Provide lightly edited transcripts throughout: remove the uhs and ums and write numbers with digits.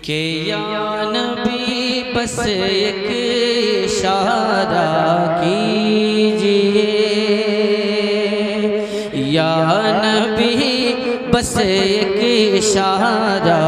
कि या नबी बस एक इशारा कीजिए, या नबी बस एक इशारा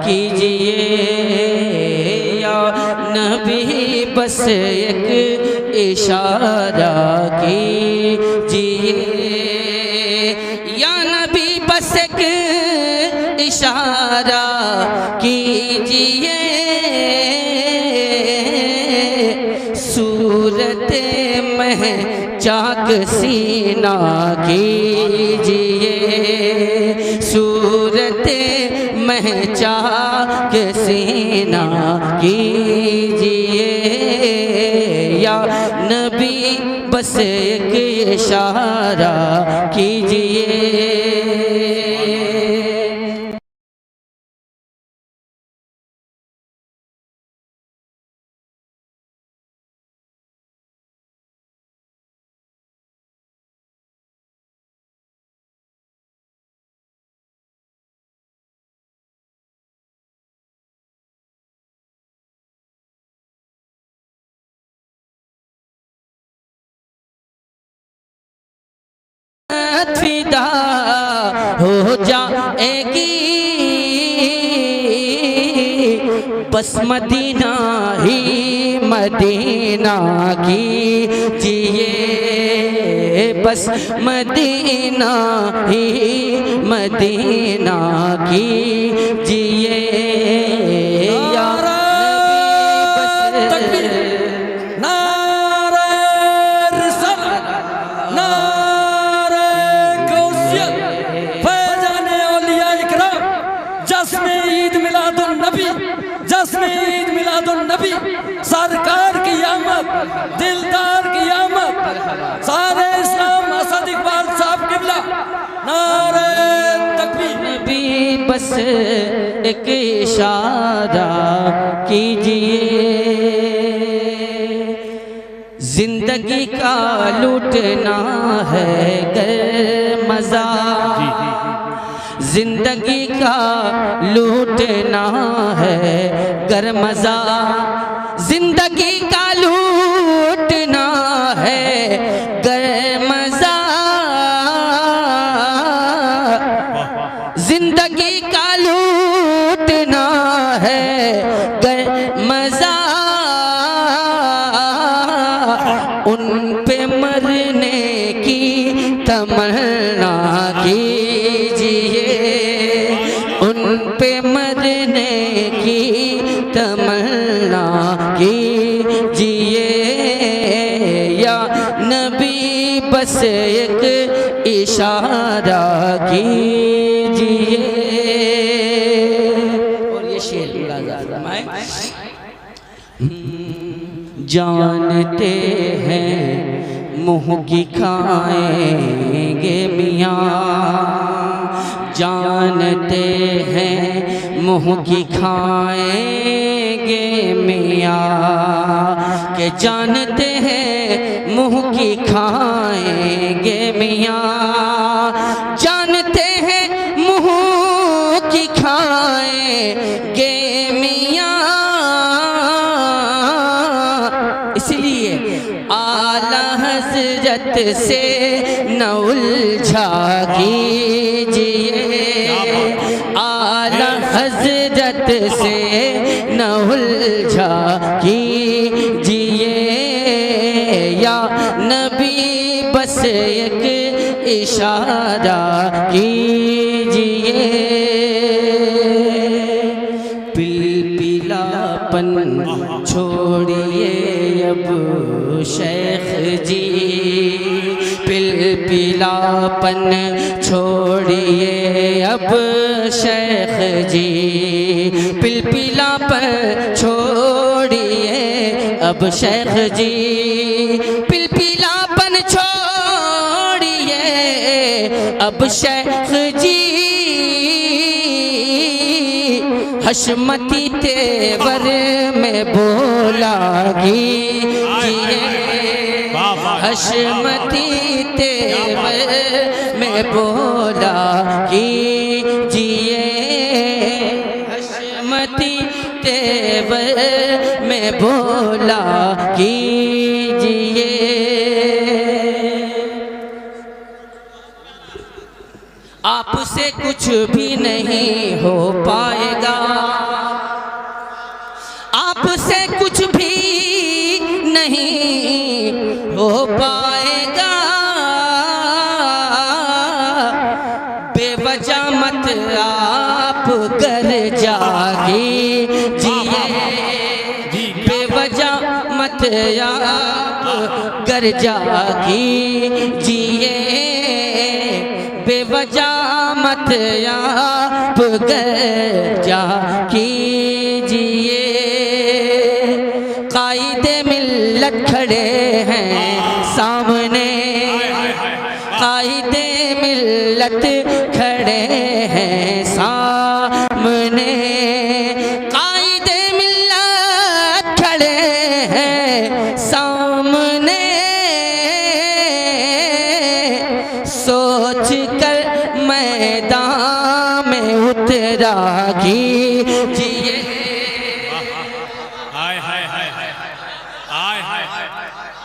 कीजिए, या नबी बस एक इशारा कीजिए, या नबी बस एक इशारा कीजिए, सूरत में चाक सीना कीजिए, सूरत में चाक सीना कीजिए, या नबी बस एक इशारा कीजिए। फिदा हो जाएगी बस मदीना ही मदीना कीजिए, बस मदीना ही मदीना कीजिए, या नबी सरकार की आमद, दिलदार की आमद, सारे इस्लाम असद इकबाल साहब किबला नारे तकबीर। नबी बस एक इशारा कीजिए, जिंदगी का लूटना है गर मजा, जिंदगी का लूटना है गर मजा, जिंदगी का लूटना है गर मजा, जिंदगी का लूटना है गर मजा, उन पे मरने की तमन्ना कीजिए, उन पे मरने की तमन्ना कीजिए, या नबी बस एक इशारा कीजिए। और ये शेर जानते हैं मुँह की खाएंगे मियाँ, जानते हैं मुँह की खाएंगे मियाँ, के जानते हैं मुँह की खाएंगे मियाँ, जानते हैं मुँह की खाएंगे मियाँ, इसलिए आला हज़रत से न उलझा कीजिए, आला हज़रत से न उलझा कीजिए, या नबी बस एक इशारा कीजिए। पिलपिलापन छोड़िए अब शेख जी, पिलपिलापन छोड़िए अब शेख जी, पिलपिलापन छोड़िए अब शेख जी, पिलपिलापन छोड़िए अब शेख जी, हशमती तेवर में बोला कीजिए, हशमती तेवर में बोला कीजिए, उम्मती तेवर में बोला कीजिए। आपसे कुछ भी नहीं हो पाएगा, आपसे कुछ भी नहीं हो पाएगा। बेवजह मत आप कर जागिए, बेवजह मत आप कर जागिए, बेवजह मत आप कर जागिए। कायदे मिल्लत खड़े हैं सामने, कायदे मिल्लत खड़े हैं सामने, कायदे मिल्लत खड़े हैं सामने। सोच कर मैदान में उतरा कीजिए।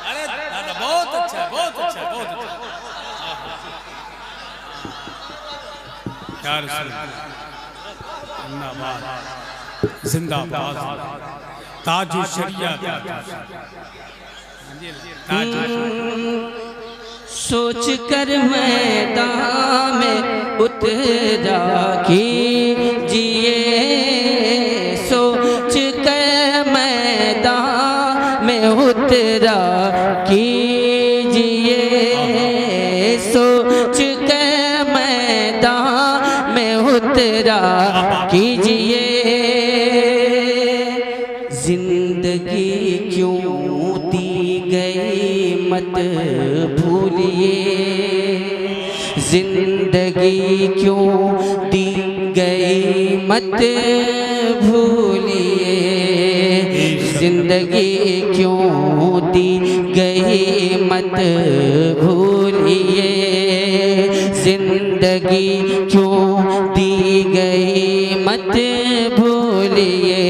अरे दादा बहुत अच्छा, बहुत अच्छा, बहुत अच्छा। क्या जिंदाबाद, जिंदाबाद, ताजु शरिया, सोच कर मैदान में उतरा कीजिए, सोच कर मैदान में उतरा कीजिए, सोच कर मैदान में उतरा कीजिए। जिंदगी क्यों दी गई मत भूलिए, जिंदगी क्यों दी गई मत भूलिए, जिंदगी क्यों दी गई मत भूलिए, जिंदगी क्यों दी गई मत भूलिए।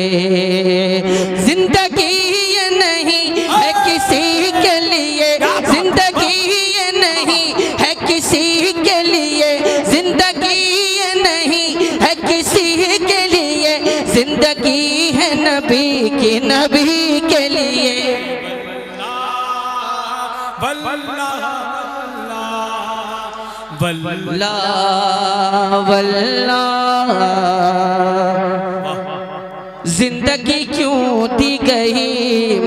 जिंदगी ये नहीं है किसी के लिए, जिंदगी ये नहीं है किसी के लिए, जिंदगी ये नहीं है किसी के लिए, जिंदगी है नबी की, नबी के लिए। वल्ला वल्ला जिंदगी क्यों दी गई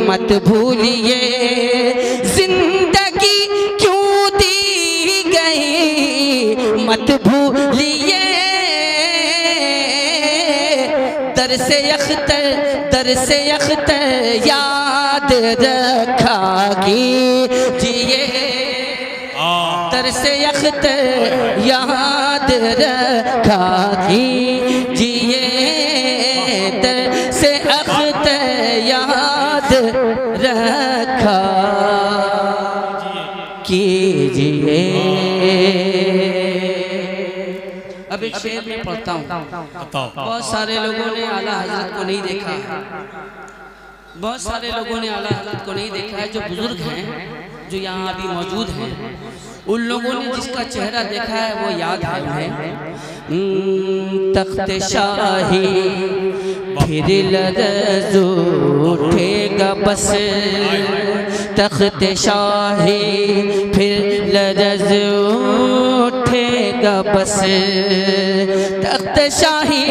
मत भूलिए, जिंदगी क्यों दी गई मत भूलिए। दर से अख्तर याद रखा कीजिए, दर से अख्तर याद रखा कीजिए, दर से अख्तर याद रखा कीजिए। अब एक शेर में पढ़ता हूँ। बहुत सारे लोगों ने आला हजरत को नहीं देखा है, बहुत सारे लोगों ने आला हजरत को नहीं देखा है। जो बुजुर्ग हैं, जो यहाँ अभी मौजूद हैं, उन लोगों ने जिसका चेहरा देखा है वो याद है उन्हें। तख्त शाही फिर लरज़ उठेगा बस, तख्त शाही फिर लरज़ उठेगा बस, तख्त शाही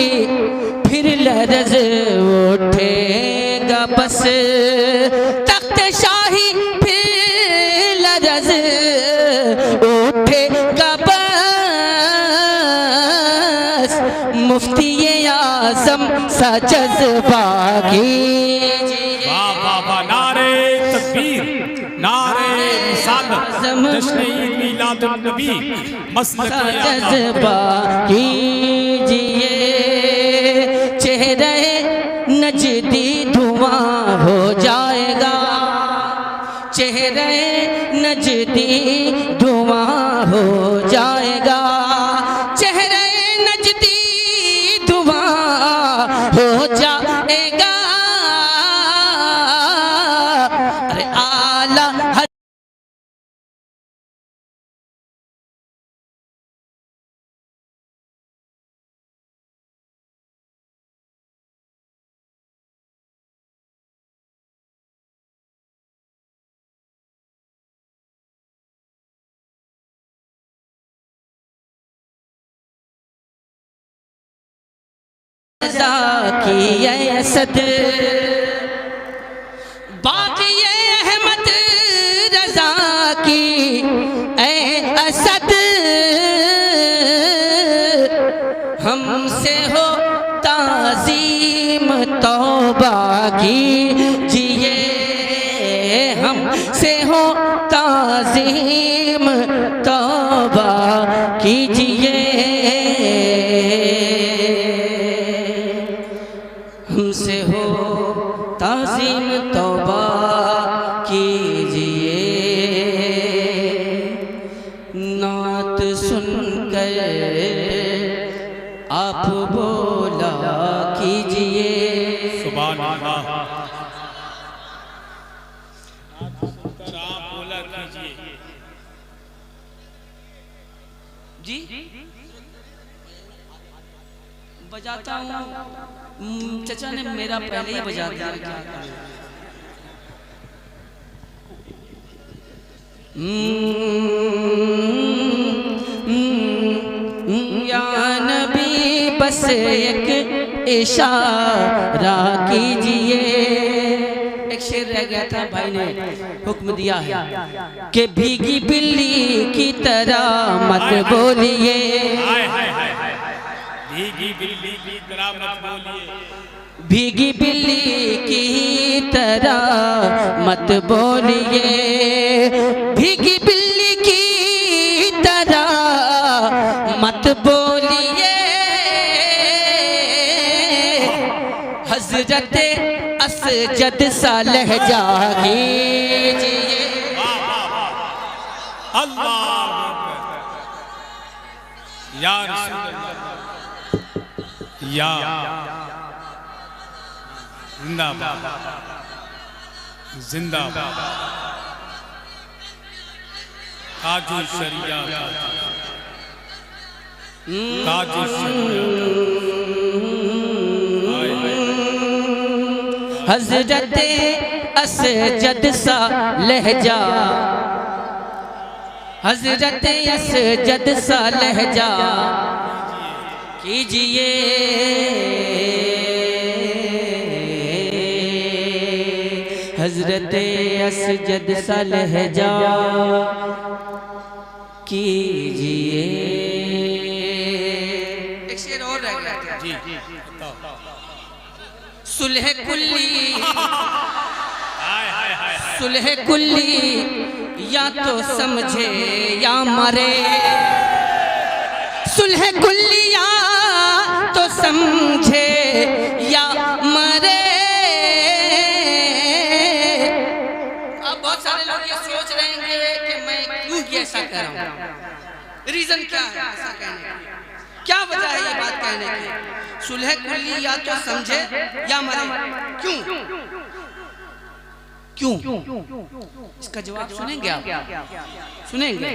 फिर लरज़ उठेगा बस, तख्त शाही फिर लरज़ उठेगा बस। मुफ्ती आज़म सा जज्बा कीजिए। वाह वाह वाह, नारे तकबीर, नारे रिसालत, जश्न ईद मिलादुन नबी, मसलक जज्बा कीजिए। चेहरे नजदी धुआं हो जाएगा, चेहरे नजदी धुआं हो जाएगा, चेहरे नजदी धुआं हो जाएगा। अरे आला की असद बाकी अहमद रजा की ए असद हमसे हो ताज़ीम तौबा कीजिए, हमसे हो ताज़ीम तौबा कीजिए, हमसे हो ताज़ीम तौबा कीजिए। नात सुनकर आप बोला कीजिए। सुभान अल्लाह। सुनकर आप बोला कीजिए। जी बजाता हूँ, चचा ने मेरा पहले ही बजा दिया, क्या करें। या नबी बस एक इशारा कीजिए। एक शेर रह गया था, भाई ने हुक्म दिया है कि भीगी बिल्ली की तरह मत बोलिए, भीगी बिल्ली की तरह मत बोलिए, भीगी बिल्ली की तरह मत बोलिए, भीगी बिल्ली की तरह मत बोलिए। हज़रत असजद सा लहजा कीजिए। अल्लाह या रसूल अल्लाह, या जिंदाबाद जिंदाबाद। काजू शरिया काजू हज़रत असजद सा लहजा, हज़रत असजद सा लहजा कीजिए। हज़रत असजद सा लहजा कीजिए। एक शेर और रह गया था। जी सुलह कुल्ली, सुलह कुल्ली या तो समझे या मरे, सुलह कुल्ली या तो समझे या मरे। अब बहुत सारे लोग ये सोच रहे हैं कि मैं क्यों ये ऐसा कर रहा हूँ, रीजन क्या है ऐसा कहने का, क्या वजह है ये बात कहने की। सुलह कुल्ली या तो समझे या मरे, क्यों क्यों? इसका जवाब सुनेंगे आप, सुनेंगे।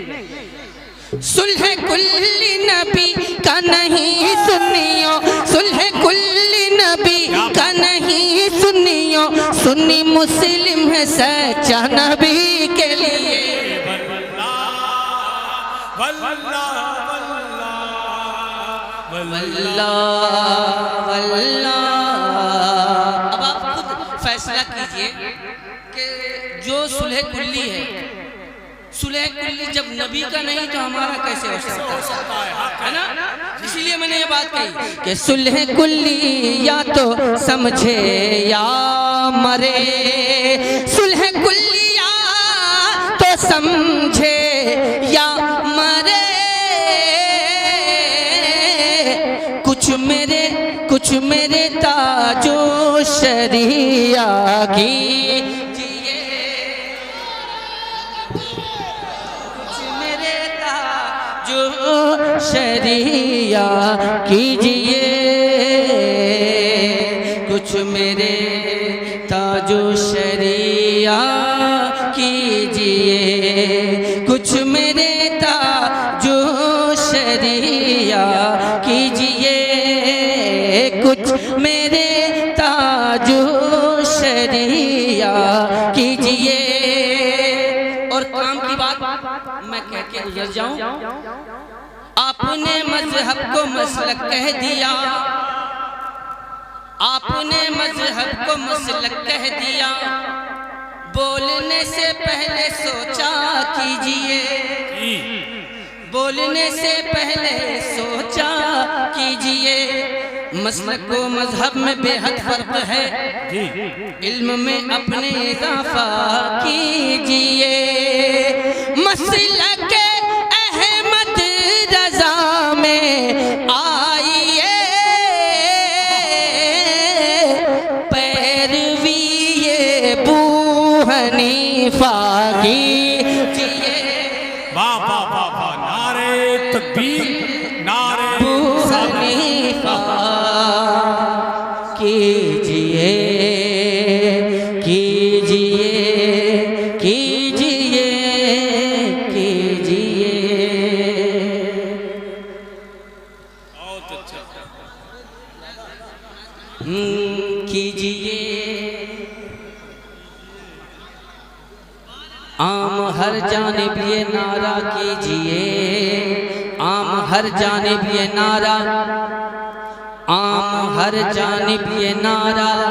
सुलह कुल्ली नबी का नहीं सुनियो, सुलह कुल्ली नबी का नहीं सुनियो, सुन्नी मुस्लिम है सच्चा नबी के लिए। वल्लाह वल्लाह। अब आप खुद फैसला कीजिए कि जो सुलह कुल्ली है, सुलह कुल्ली जब नबी का नहीं तो हमारा कैसे हो सकता है ना। इसीलिए मैंने ये बात कही कि सुलह कुल्ली या तो समझे या मरे, सुलह कुल्ली या तो समझे या मरे। कुछ मेरे ताजो शरिया कीजिए, कुछ मेरे ताजो शरिया कीजिए, कुछ कुछ मेरे ताजो शरिया कीजिए, कुछ मेरे ताजो शरिया कीजिए, कुछ मेरे ताजो शरिया कीजिए। और काम की बात मैं कह के गुजर जाऊं, आपने मजहब को मसलक कह दिया, आपने मजहब को मसलक कह दिया, बोलने से पहले सोचा कीजिए, बोलने से पहले सोचा कीजिए। मसलक को मजहब में बेहद फर्क है, इल्म में अपने इजाफा कीजिए। मसलक अहमद रजा में आइए, पैरवी ये बू हनीफा कीजिए। वाह वाह वाह वाह, नारे तकबीर, नारे हनीफा कीजिए, कीजिए, कीजिए, कीजिए। बहुत अच्छा। कीजिए। आम हर जानिब ये नारा कीजिए, आम हर जानिब ये नारा, आम हर जानिब ये नारा।